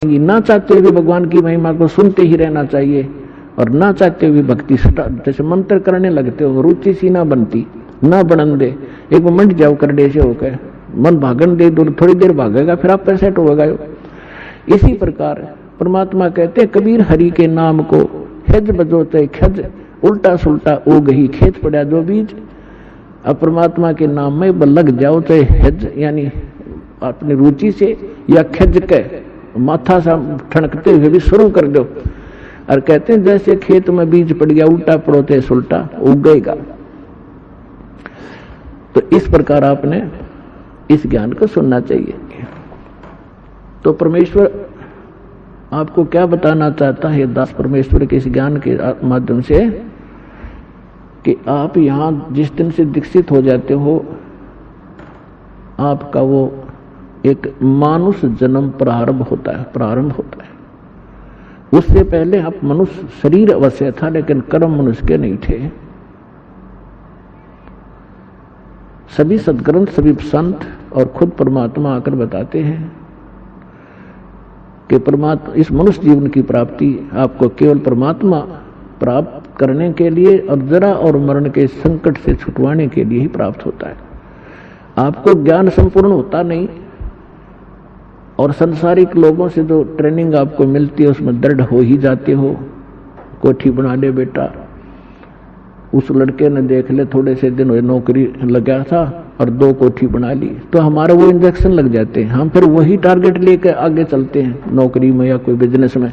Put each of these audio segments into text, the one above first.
ना चाहते हुए भगवान की महिमा को सुनते ही रहना चाहिए और ना चाहते हुए भक्ति जैसे मंत्र करने लगते हो, रुचि सी ना बनती ना बनन दे, एक मिनट जाओ कर डे से होकर मन भागन दे, दूर थोड़ी देर भागेगा फिर आप पैसे होगा। इसी प्रकार परमात्मा कहते कबीर हरि के नाम को हेज बजोते खज, उल्टा सुल्टा ओ गही खेत पड़ा जो बीज। अब परमात्मा के नाम में लग जाओ, चाहे हेज यानी अपनी रुचि से या खज के माथा सा ठनकते हुए भी शुरू कर दो। और कहते हैं जैसे खेत में बीज पड़ गया उल्टा पड़ोते सुल्टा उगेगा। तो इस प्रकार आपने इस ज्ञान को सुनना चाहिए। तो परमेश्वर आपको क्या बताना चाहता है दास परमेश्वर के इस ज्ञान के माध्यम से कि आप यहां जिस दिन से दीक्षित हो जाते हो आपका वो एक मानुष जन्म प्रारंभ होता है। उससे पहले आप मनुष्य शरीर अवश्य था लेकिन कर्म मनुष्य के नहीं थे। सभी सद्ग्रंथ सभी संत और खुद परमात्मा आकर बताते हैं कि परमात्मा इस मनुष्य जीवन की प्राप्ति आपको केवल परमात्मा प्राप्त करने के लिए और जरा और मरण के संकट से छुटवाने के लिए ही प्राप्त होता है। आपको ज्ञान संपूर्ण होता नहीं और संसारिक लोगों से जो ट्रेनिंग आपको मिलती है उसमें दृढ़ हो ही जाते हो। कोठी बना ले बेटा, उस लड़के ने देख ले थोड़े से दिन हुए नौकरी लगा था और 2 कोठी बना ली, तो हमारा वो इंजेक्शन लग जाते हैं। हम फिर वही टारगेट लेकर आगे चलते हैं नौकरी में या कोई बिजनेस में,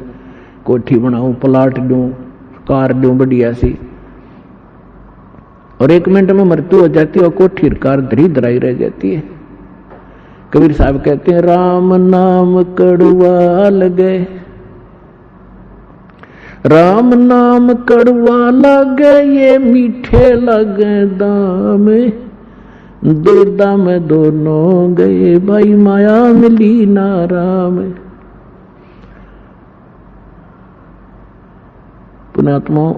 कोठी बनाऊं, प्लाट दूं, कार दूं बढ़िया सी, और 1 मिनट में मृत्यु हो जाती है और कोठी कार धरी धराई रह जाती है। कबीर साहब कहते हैं राम नाम कड़वा लगे, राम नाम कड़वा लगे ये मीठे लगे दाम, दो दाम दोनों गए भाई माया मिली ना राम। पुण्यात्मा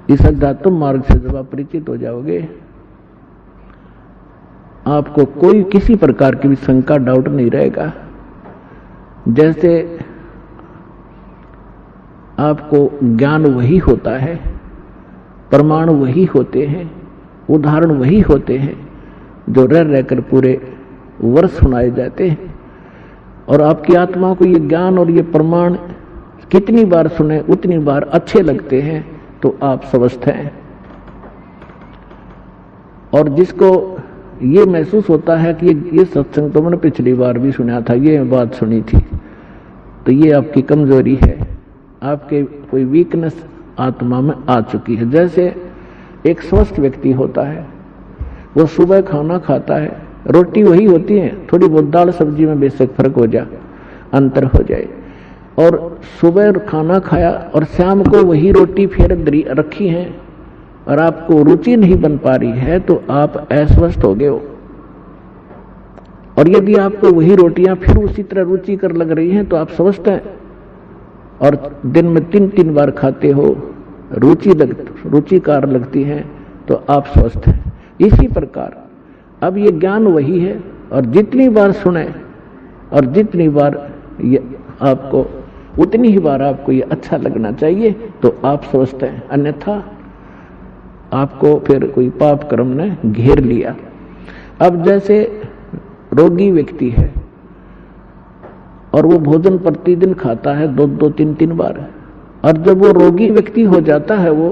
इस अध्यात्म मार्ग से जब आप परिचित हो जाओगे आपको कोई किसी प्रकार की भी शंका डाउट नहीं रहेगा। जैसे आपको ज्ञान वही होता है, प्रमाण वही होते हैं, उदाहरण वही होते हैं जो रह रहकर पूरे वर्ष सुनाए जाते हैं। और आपकी आत्मा को ये ज्ञान और ये प्रमाण कितनी बार सुने उतनी बार अच्छे लगते हैं तो आप स्वस्थ हैं। और जिसको ये महसूस होता है कि ये सत्संग तो मैंने पिछली बार भी सुना था, ये बात सुनी थी, तो ये आपकी कमजोरी है, आपके कोई वीकनेस आत्मा में आ चुकी है। जैसे एक स्वस्थ व्यक्ति होता है, वो सुबह खाना खाता है, रोटी वही होती है, थोड़ी बहुत दाल सब्जी में बेशक फर्क हो जाए, अंतर हो जाए, और सुबह खाना खाया और शाम को वही रोटी फिर रखी है और आपको रुचि नहीं बन पा रही है तो आप अस्वस्थ हो गए हो। और यदि आपको वही रोटियां फिर उसी तरह रुचिकर लग रही हैं तो आप स्वस्थ हैं। और दिन में 3-3 बार खाते हो, रुचिकार लगती हैं तो आप स्वस्थ हैं। इसी प्रकार अब ये ज्ञान वही है और जितनी बार सुने और जितनी बार ये आपको उतनी ही बार आपको ये अच्छा लगना चाहिए तो आप स्वस्थ हैं, अन्यथा आपको फिर कोई पाप कर्म ने घेर लिया। अब जैसे रोगी व्यक्ति है और वो भोजन प्रतिदिन खाता है 2-2, 3-3 बार, और जब वो रोगी व्यक्ति हो जाता है वो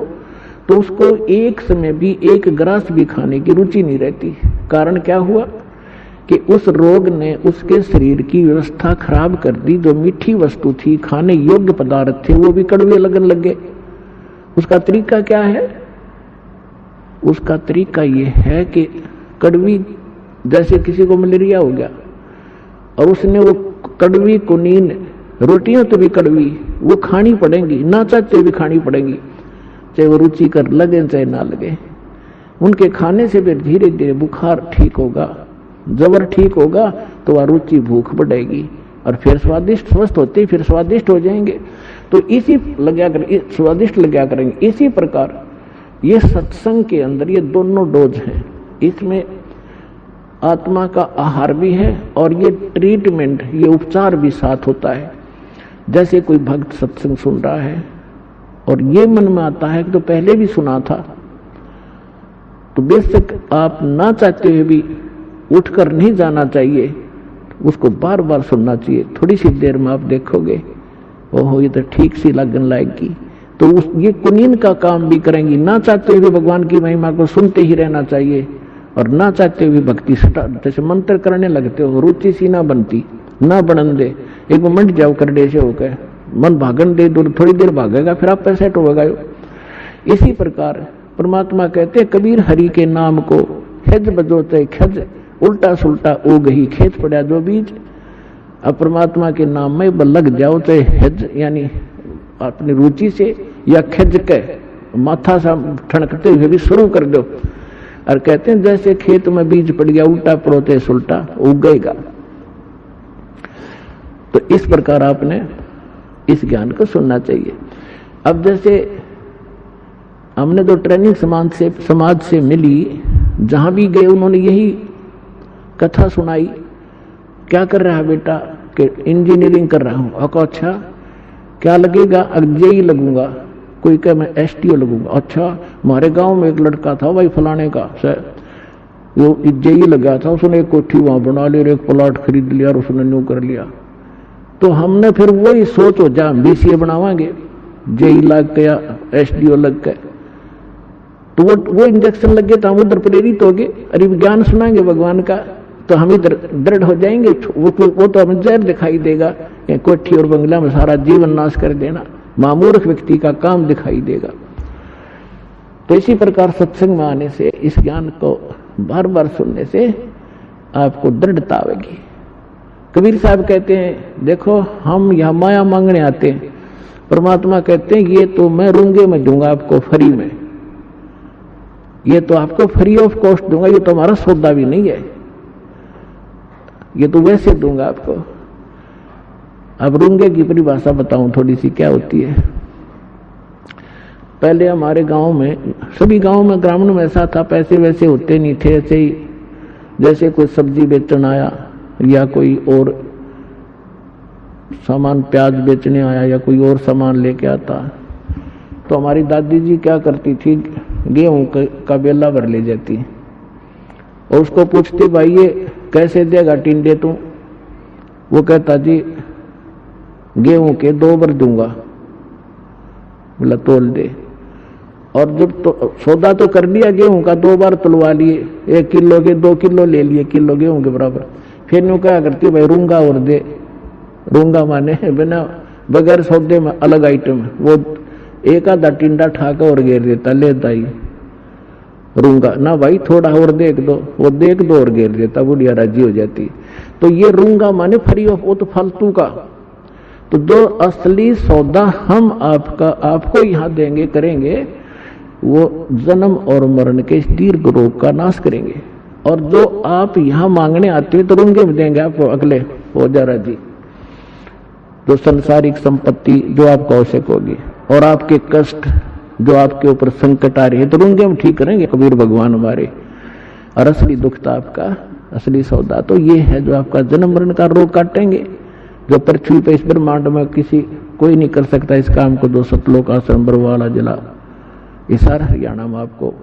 तो उसको एक समय भी एक ग्रास भी खाने की रुचि नहीं रहती। कारण क्या हुआ कि उस रोग ने उसके शरीर की व्यवस्था खराब कर दी। जो मीठी वस्तु थी, खाने योग्य पदार्थ थे, वो भी कड़वे लगन लगे। उसका तरीका क्या है? उसका तरीका ये है कि कड़वी, जैसे किसी को मलेरिया हो गया और उसने वो कड़वी कुनीन रोटियां तो भी कड़वी वो खानी पड़ेंगी, ना चाहते भी खानी पड़ेंगी, चाहे वो रुचि कर लगे चाहे ना लगे। उनके खाने से फिर धीरे धीरे बुखार ठीक होगा, जबर ठीक होगा तो वह रुचि भूख बढ़ेगी और फिर स्वादिष्ट स्वस्थ होते फिर स्वादिष्ट हो जाएंगे। तो इसी लगा कर स्वादिष्ट लगा करेंगे। इसी प्रकार ये सत्संग के अंदर ये दोनों डोज हैं। इसमें आत्मा का आहार भी है और ये ट्रीटमेंट, ये उपचार भी साथ होता है। जैसे कोई भक्त सत्संग सुन रहा है और ये मन में आता है कि तो पहले भी सुना था, तो बेशक आप ना चाहते हुए भी उठकर नहीं जाना चाहिए, उसको बार बार सुनना चाहिए। थोड़ी सी देर में आप देखोगे ओहो ये तो ठीक सी लगन लाएगी, तो ये कुनीन का काम भी करेंगी। ना चाहते हुए भगवान की महिमा को सुनते ही रहना चाहिए और ना चाहते हुए भक्ति जैसे मंत्र करने लगते हो, रुचि सी ना बनती, ना बनन दे। एक मिनट जाओ करडे से होकर मन भागन दे, दूर थोड़ी देर भागेगा फिर आप पैसे होगा। इसी प्रकार परमात्मा कहते कबीर हरि के नाम को खज बजोते खज, उल्टा सुल्टा ओ गही खेत पड़ा जो बीज। अब परमात्मा के नाम में लग जाओ, चाहे हज यानी अपनी रुचि से या खज के माथा सा ठनकते हुए भी शुरू कर दो। और कहते हैं जैसे खेत में बीज पड़ गया, उल्टा पड़ोते सुल्टा उगेगा। तो इस प्रकार आपने इस ज्ञान को सुनना चाहिए। अब जैसे हमने तो ट्रेनिंग समाज से मिली, जहां भी गए उन्होंने यही कथा सुनाई। क्या कर रहा है बेटा? कि इंजीनियरिंग कर रहा हूं। अच्छा क्या लगेगा? जेई लगूंगा। कोई कहे मैं एसटीओ लगूंगा। अच्छा हमारे गांव में एक लड़का था भाई फलाने का, वो जेई लगा था, उसने एक कोठी वहां बना ली और एक प्लॉट खरीद लिया और उसने न्यू कर लिया। तो हमने फिर वही सोच हो जा बीसीए बनावांगे, जेई लग गया, एसडीओ लग गए, तो वो इंजेक्शन लग गए तो हम उधर प्रेरित हो गए। अरे ज्ञान सुनाएंगे भगवान का तो हम इधर दृढ़ हो जाएंगे। वो तो हमें जहर दिखाई देगा, कोठी और बंगला में सारा जीवन नाश कर देना मामूर्ख व्यक्ति का काम दिखाई देगा। तो इसी प्रकार सत्संग में आने से, इस ज्ञान को बार बार सुनने से आपको दृढ़ता आएगी। कबीर साहब कहते हैं देखो हम यह माया मांगने आते हैं, परमात्मा कहते हैं ये तो मैं रूंगे में दूंगा आपको फ्री में, ये तो आपको फ्री ऑफ कॉस्ट दूंगा, ये तो हमारा सौदा भी नहीं है, ये तो वैसे दूंगा आपको। अब रूंगे की परिभाषा बताऊं थोड़ी सी क्या होती है। पहले हमारे गांव में, सभी गांव में ग्रामीण में ऐसा था, पैसे वैसे होते नहीं थे। ऐसे ही जैसे कोई सब्जी बेचन आया या कोई और सामान प्याज बेचने आया या कोई और सामान लेके आता, तो हमारी दादी जी क्या करती थी, गेहूं का बेला भर ले जाती और उसको पूछती भाई ये कैसे देगा टिंडे तू? वो कहता जी गेहूं के 2 बार दूंगा। बोला तोल दे। और जब तो सौदा तो कर लिया गेहूं का, 2 बार तुलवा लिए, 1 किलो के 2 किलो ले लिए, किलो गेहूं के बराबर। फिर यूं क्या करती भाई रूंगा और दे। रूंगा माने बिना बगैर सौदे में अलग आइटम, वो एक आधा टिंडा ठाका और घेर देता, ले दाई रूंगा ना भाई थोड़ा और देख दो, वो देख दो और घेर देता, बुढ़िया राजी हो जाती। तो ये रूंगा माने फ्री ऑफ, वो तो फालतू का। तो जो असली सौदा हम आपको यहाँ देंगे करेंगे, वो जन्म और मरण के दीर्घ रोग का नाश करेंगे। और जो आप यहाँ मांगने आते हैं तो रूंगे में देंगे आपको, अगले हो जा राजी। जो संसारिक संपत्ति जो आपको आवश्यक होगी और आपके कष्ट जो आपके ऊपर संकट आ रहे हैं तो रूंगे में ठीक करेंगे कबीर भगवान हमारे। और असली दुख था आपका, असली सौदा तो ये है जो आपका जन्म मरण का रोग काटेंगे, जो पृथ्वी पे इस ब्रह्मांड में कोई नहीं कर सकता इस काम को। 2 सतलोक आश्रम बरवाला जिला, इस सारा हरियाणा में आपको